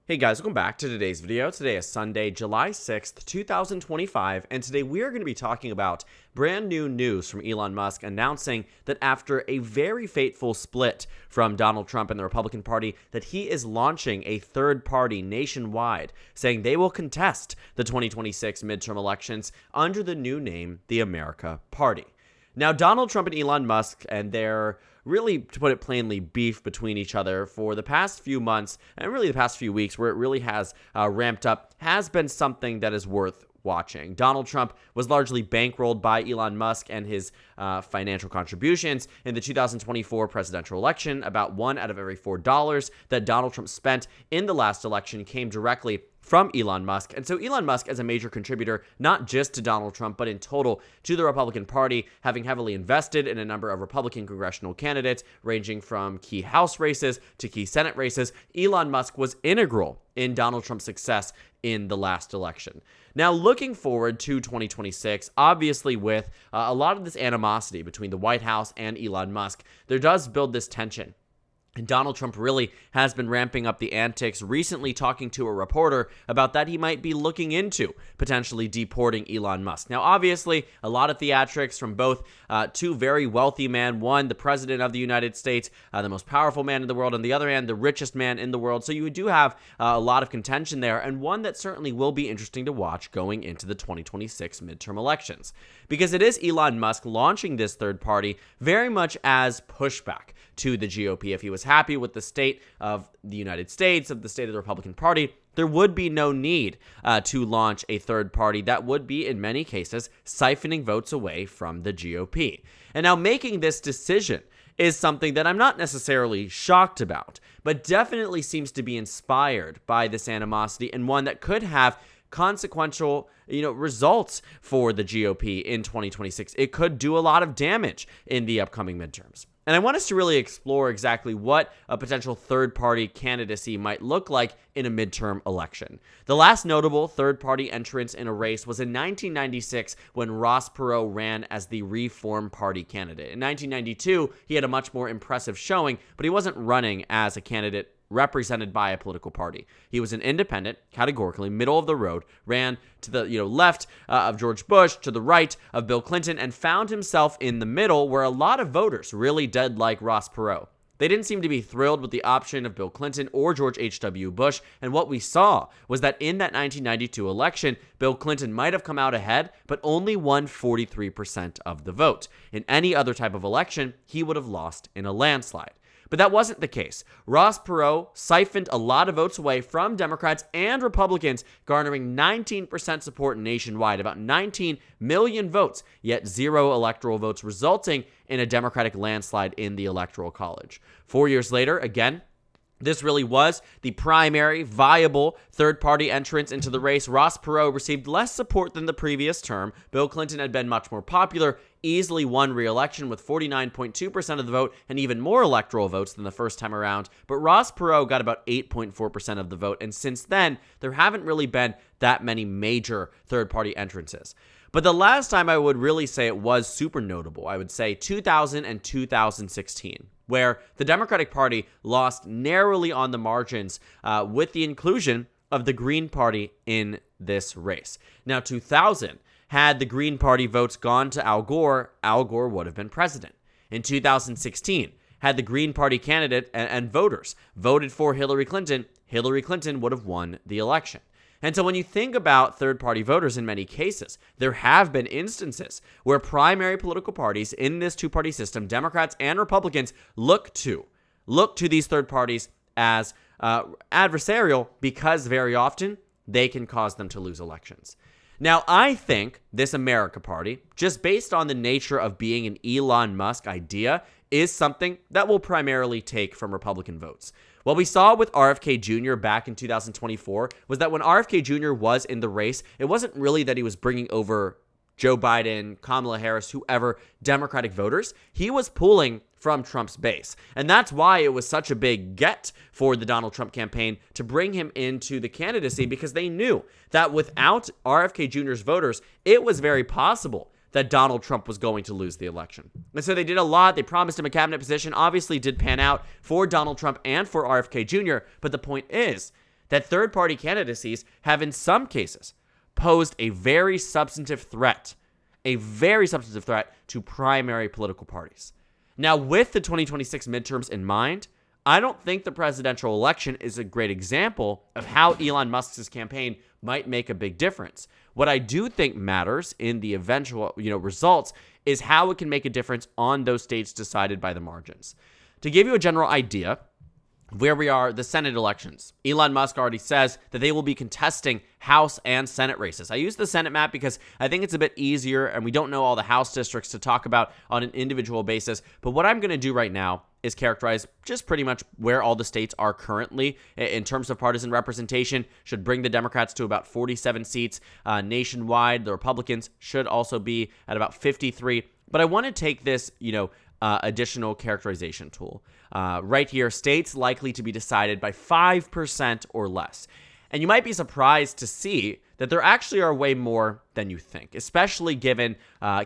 Hey guys, welcome back to today's video. Today is Sunday, July 6th, 2025, and today we are going to be talking about brand new news from Elon Musk announcing that after a very fateful split from Donald Trump and the Republican Party, that he is launching a third party nationwide, saying they will contest the 2026 midterm elections under the new name, the America Party. Now, Donald Trump and Elon Musk and their really, to put it plainly, beef between each other for the past few months and really the past few weeks where it really has ramped up has been something that is worth watching. Donald Trump was largely bankrolled by Elon Musk and his financial contributions in the 2024 presidential election. About $1 out of every $4 that Donald Trump spent in the last election came directly from Elon Musk. And so Elon Musk, as a major contributor, not just to Donald Trump, but in total to the Republican Party, having heavily invested in a number of Republican congressional candidates, ranging from key House races to key Senate races, Elon Musk was integral in Donald Trump's success in the last election. Now, looking forward to 2026, obviously with a lot of this animosity between the White House and Elon Musk, there does build this tension. And Donald Trump really has been ramping up the antics, recently talking to a reporter about that he might be looking into potentially deporting Elon Musk. Now, obviously, a lot of theatrics from both two very wealthy men, one, the president of the United States, the most powerful man in the world, and the other hand, the richest man in the world. So you do have a lot of contention there, and one that certainly will be interesting to watch going into the 2026 midterm elections. Because it is Elon Musk launching this third party very much as pushback to the GOP. If he was happy with the state of the United States, of the state of the Republican Party, there would be no need to launch a third party that would be, in many cases, siphoning votes away from the GOP. And now making this decision is something that I'm not necessarily shocked about, but definitely seems to be inspired by this animosity and one that could have consequential, results for the GOP in 2026. It could do a lot of damage in the upcoming midterms. And I want us to really explore exactly what a potential third-party candidacy might look like in a midterm election. The last notable third-party entrance in a race was in 1996 when Ross Perot ran as the Reform Party candidate. In 1992, he had a much more impressive showing, but he wasn't running as a candidate represented by a political party. He was an independent, categorically middle of the road, ran to the left of George Bush, to the right of Bill Clinton, and found himself in the middle where a lot of voters really did like Ross Perot. They didn't seem to be thrilled with the option of Bill Clinton or George H.W. Bush, and what we saw was that in that 1992 election, Bill Clinton might have come out ahead, but only won 43% of the vote. In any other type of election, he would have lost in a landslide. But that wasn't the case. Ross Perot siphoned a lot of votes away from Democrats and Republicans, garnering 19% support nationwide, about 19 million votes, yet zero electoral votes, resulting in a Democratic landslide in the Electoral College. 4 years later, again, this really was the primary viable third-party entrance into the race. Ross Perot received less support than the previous term. Bill Clinton had been much more popular, easily won re-election with 49.2% of the vote and even more electoral votes than the first time around. But Ross Perot got about 8.4% of the vote, and since then, there haven't really been that many major third-party entrances. But the last time I would really say it was super notable, I would say 2000 and 2016. Where the Democratic Party lost narrowly on the margins with the inclusion of the Green Party in this race. Now, 2000, had the Green Party votes gone to Al Gore would have been president. In 2016, had the Green Party candidate and voters voted for Hillary Clinton would have won the election. And so when you think about third-party voters in many cases, there have been instances where primary political parties in this two-party system, Democrats and Republicans, look to these third parties as adversarial because very often they can cause them to lose elections. Now, I think this America Party, just based on the nature of being an Elon Musk idea, is something that will primarily take from Republican votes. What we saw with RFK Jr. back in 2024 was that when RFK Jr. was in the race, it wasn't really that he was bringing over Joe Biden, Kamala Harris, whoever, Democratic voters. He was pulling from Trump's base. And that's why it was such a big get for the Donald Trump campaign to bring him into the candidacy, because they knew that without RFK Jr.'s voters, it was very possible that Donald Trump was going to lose the election. And so they did a lot. They promised him a cabinet position, obviously did pan out for Donald Trump and for RFK Jr. But the point is, that third-party candidacies have in some cases posed a very substantive threat to primary political parties. Now, with the 2026 midterms in mind, I don't think the presidential election is a great example of how Elon Musk's campaign might make a big difference. What I do think matters in the eventual, results is how it can make a difference on those states decided by the margins. To give you a general idea where we are, the Senate elections. Elon Musk already says that they will be contesting House and Senate races. I use the Senate map because I think it's a bit easier and we don't know all the House districts to talk about on an individual basis. But what I'm going to do right now is characterize just pretty much where all the states are currently in terms of partisan representation. Should bring the Democrats to about 47 seats. Nationwide, the Republicans should also be at about 53. But I want to take this, additional characterization tool. Right here, states likely to be decided by 5% or less. And you might be surprised to see that there actually are way more than you think, especially given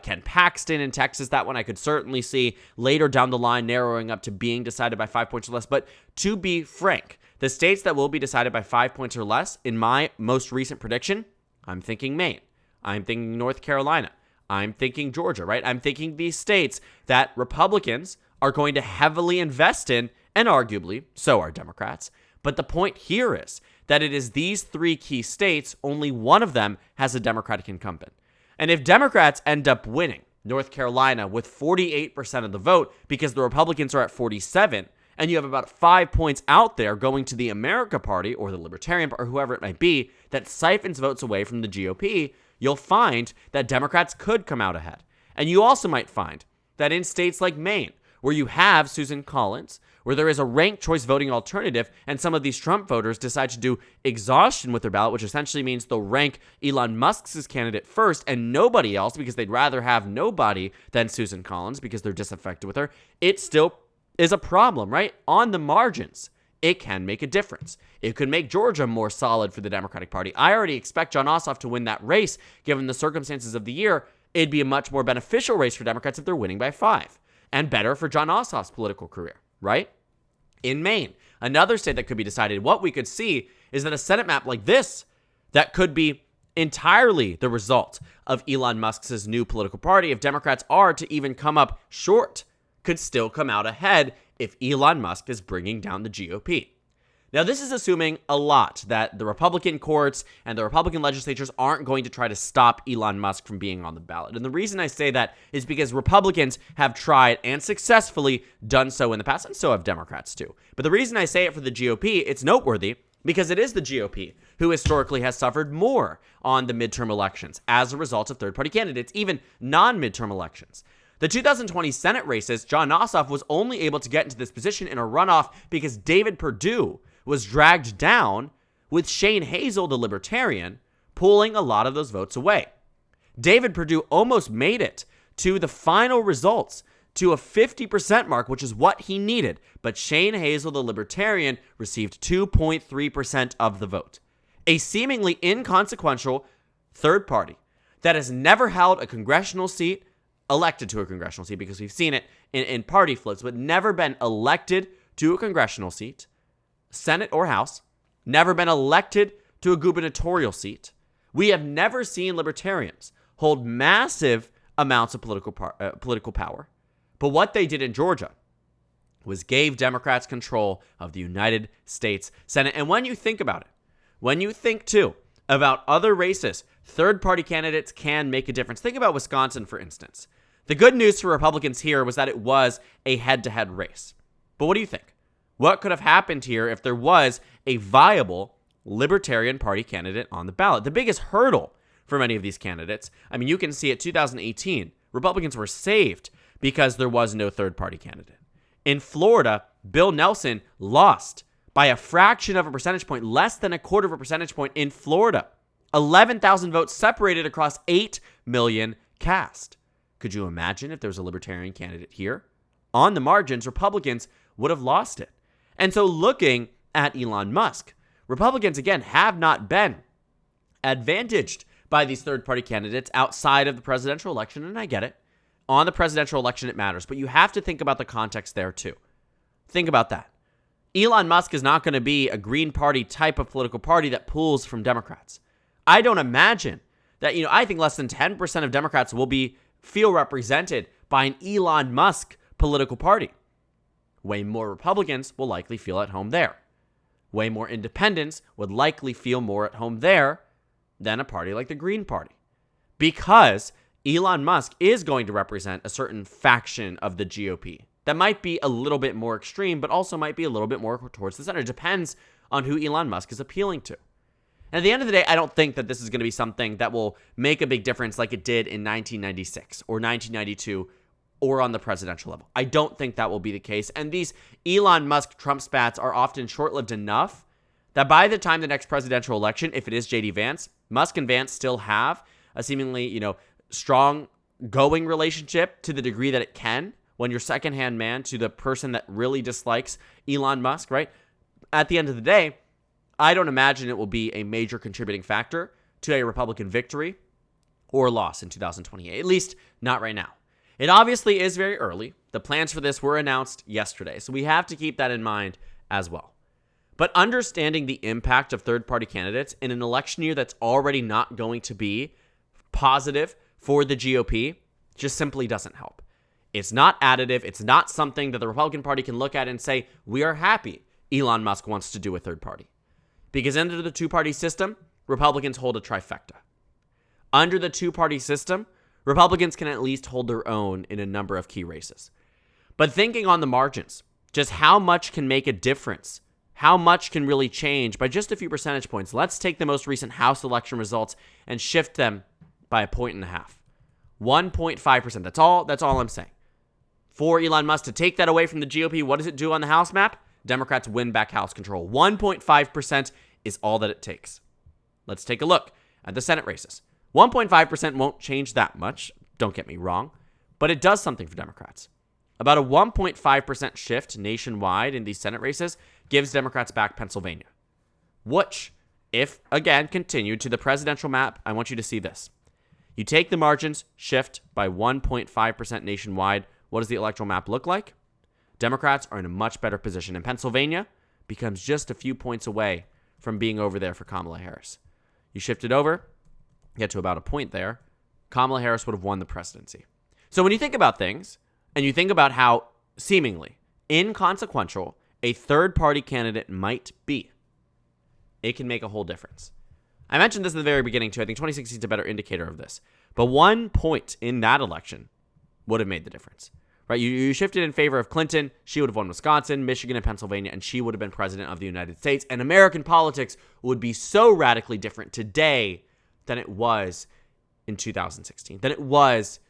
Ken Paxton in Texas. That one I could certainly see later down the line narrowing up to being decided by 5 points or less. But to be frank, the states that will be decided by 5 points or less, in my most recent prediction, I'm thinking Maine. I'm thinking North Carolina. I'm thinking Georgia, right? I'm thinking these states that Republicans are going to heavily invest in, and arguably, so are Democrats. But the point here is that it is these three key states, only one of them has a Democratic incumbent. And if Democrats end up winning North Carolina with 48% of the vote because the Republicans are at 47, and you have about 5 points out there going to the America Party or the Libertarian Party or whoever it might be that siphons votes away from the GOP, you'll find that Democrats could come out ahead. And you also might find that in states like Maine, where you have Susan Collins, where there is a ranked choice voting alternative, and some of these Trump voters decide to do exhaustion with their ballot, which essentially means they'll rank Elon Musk's candidate first and nobody else because they'd rather have nobody than Susan Collins because they're disaffected with her, it still is a problem, right? On the margins, it can make a difference. It could make Georgia more solid for the Democratic Party. I already expect Jon Ossoff to win that race. Given the circumstances of the year, it'd be a much more beneficial race for Democrats if they're winning by 5. And better for Jon Ossoff's political career, right? In Maine, another state that could be decided, what we could see is that a Senate map like this that could be entirely the result of Elon Musk's new political party, if Democrats are to even come up short, could still come out ahead if Elon Musk is bringing down the GOP. Now, this is assuming a lot that the Republican courts and the Republican legislatures aren't going to try to stop Elon Musk from being on the ballot. And the reason I say that is because Republicans have tried and successfully done so in the past, and so have Democrats too. But the reason I say it for the GOP, it's noteworthy because it is the GOP who historically has suffered more on the midterm elections as a result of third-party candidates, even non-midterm elections. The 2020 Senate races, Jon Ossoff was only able to get into this position in a runoff because David Perdue was dragged down with Shane Hazel, the Libertarian, pulling a lot of those votes away. David Perdue almost made it to the final results, to a 50% mark, which is what he needed. But Shane Hazel, the Libertarian, received 2.3% of the vote. A seemingly inconsequential third party that has never held a congressional seat, elected to a congressional seat, because we've seen it in party floats, but never been elected to a congressional seat, Senate or House, never been elected to a gubernatorial seat. We have never seen libertarians hold massive amounts of political power. But what they did in Georgia was gave Democrats control of the United States Senate. And when you think about it, when you think too about other races, third-party candidates can make a difference. Think about Wisconsin, for instance. The good news for Republicans here was that it was a head-to-head race. But what do you think? What could have happened here if there was a viable Libertarian Party candidate on the ballot? The biggest hurdle for many of these candidates, you can see it 2018, Republicans were saved because there was no third-party candidate. In Florida, Bill Nelson lost by a fraction of a percentage point, less than a quarter of a percentage point in Florida. 11,000 votes separated across 8 million cast. Could you imagine if there was a Libertarian candidate here? On the margins, Republicans would have lost it. And so looking at Elon Musk, Republicans, again, have not been advantaged by these third-party candidates outside of the presidential election, and I get it. On the presidential election, it matters, but you have to think about the context there, too. Think about that. Elon Musk is not going to be a Green Party type of political party that pulls from Democrats. I don't imagine that, I think less than 10% of Democrats will feel represented by an Elon Musk political party. Way more Republicans will likely feel at home there. Way more independents would likely feel more at home there than a party like the Green Party. Because Elon Musk is going to represent a certain faction of the GOP that might be a little bit more extreme, but also might be a little bit more towards the center. It depends on who Elon Musk is appealing to. And at the end of the day, I don't think that this is going to be something that will make a big difference like it did in 1996 or 1992 or on the presidential level. I don't think that will be the case. And these Elon Musk Trump spats are often short-lived enough that by the time the next presidential election, if it is J.D. Vance, Musk and Vance still have a seemingly, strong going relationship to the degree that it can when you're secondhand man to the person that really dislikes Elon Musk, right? At the end of the day, I don't imagine it will be a major contributing factor to a Republican victory or loss in 2028, at least not right now. It obviously is very early. The plans for this were announced yesterday, so we have to keep that in mind as well. But understanding the impact of third-party candidates in an election year that's already not going to be positive for the GOP just simply doesn't help. It's not additive. It's not something that the Republican Party can look at and say, we are happy Elon Musk wants to do a third party. Because under the two-party system, Republicans hold a trifecta. Under the two-party system, Republicans can at least hold their own in a number of key races. But thinking on the margins, just how much can make a difference? How much can really change by just a few percentage points? Let's take the most recent House election results and shift them by 1.5 points. 1.5%. That's all I'm saying. For Elon Musk to take that away from the GOP, what does it do on the House map? Democrats win back House control. 1.5% is all that it takes. Let's take a look at the Senate races. 1.5% won't change that much, don't get me wrong, but it does something for Democrats. About a 1.5% shift nationwide in these Senate races gives Democrats back Pennsylvania, which, if, again, continued to the presidential map, I want you to see this. You take the margins, shift by 1.5% nationwide. What does the electoral map look like? Democrats are in a much better position, and Pennsylvania becomes just a few points away from being over there for Kamala Harris. You shift it over, get to about a point there, Kamala Harris would have won the presidency. So when you think about things, and you think about how seemingly inconsequential a third-party candidate might be, it can make a whole difference. I mentioned this in the very beginning, too. I think 2016 is a better indicator of this. But 1 point in that election would have made the difference. Right? You shifted in favor of Clinton. She would have won Wisconsin, Michigan, and Pennsylvania, and she would have been president of the United States. And American politics would be so radically different today than it was in 2016, than it was,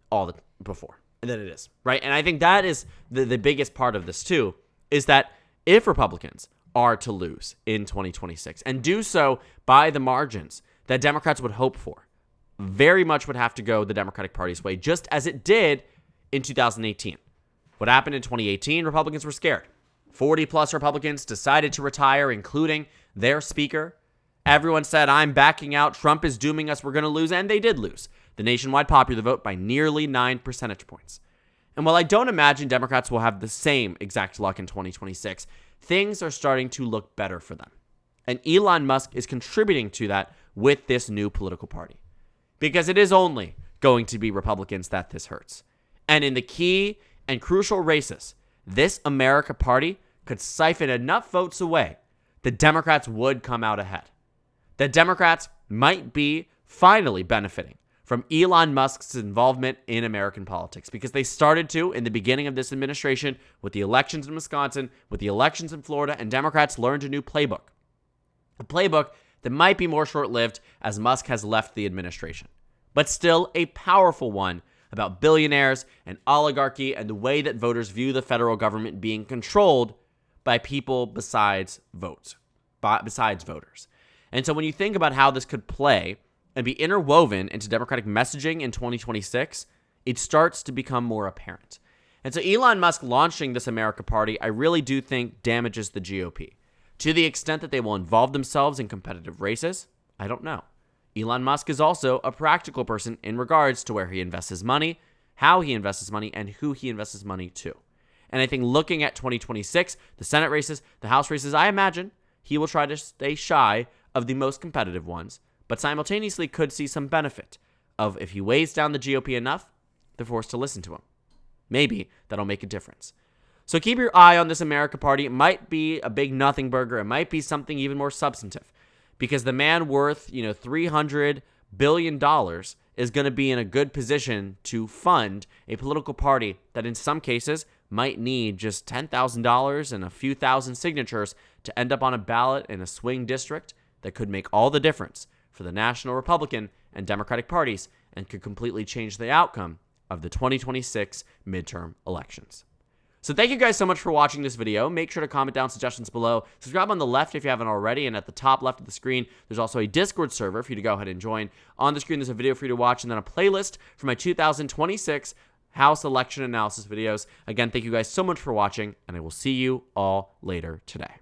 all the before, than it is, right? And I think that is the biggest part of this, too, is that if Republicans are to lose in 2026 and do so by the margins that Democrats would hope for, very much would have to go the Democratic Party's way, just as it did in 2018. What happened in 2018? Republicans were scared. 40-plus Republicans decided to retire, including their speaker. Everyone said, I'm backing out. Trump is dooming us. We're going to lose. And they did lose the nationwide popular vote by nearly 9 percentage points. And while I don't imagine Democrats will have the same exact luck in 2026, things are starting to look better for them. And Elon Musk is contributing to that with this new political party. Because it is only going to be Republicans that this hurts. And in the key and crucial races, this America party could siphon enough votes away that Democrats would come out ahead. That Democrats might be finally benefiting from Elon Musk's involvement in American politics, because they started to in the beginning of this administration with the elections in Wisconsin, with the elections in Florida, and Democrats learned a new playbook. A playbook that might be more short-lived as Musk has left the administration, but still a powerful one about billionaires and oligarchy and the way that voters view the federal government being controlled by people besides voters. And so when you think about how this could play and be interwoven into Democratic messaging in 2026, it starts to become more apparent. And so Elon Musk launching this America Party, I really do think damages the GOP. To the extent that they will involve themselves in competitive races, I don't know. Elon Musk is also a practical person in regards to where he invests his money, how he invests his money, and who he invests his money to. And I think looking at 2026, the Senate races, the House races, I imagine he will try to stay shy of the most competitive ones, but simultaneously could see some benefit of if he weighs down the GOP enough, they're forced to listen to him. Maybe that'll make a difference. So keep your eye on this America Party. It might be a big nothing burger. It might be something even more substantive, because the man worth, $300 billion is going to be in a good position to fund a political party that in some cases might need just $10,000 and a few thousand signatures to end up on a ballot in a swing district that could make all the difference for the National Republican and Democratic parties and could completely change the outcome of the 2026 midterm elections. So thank you guys so much for watching this video. Make sure to comment down suggestions below. Subscribe on the left if you haven't already, and at the top left of the screen, there's also a Discord server for you to go ahead and join. On the screen, there's a video for you to watch, and then a playlist for my 2026 House election analysis videos. Again, thank you guys so much for watching, and I will see you all later today.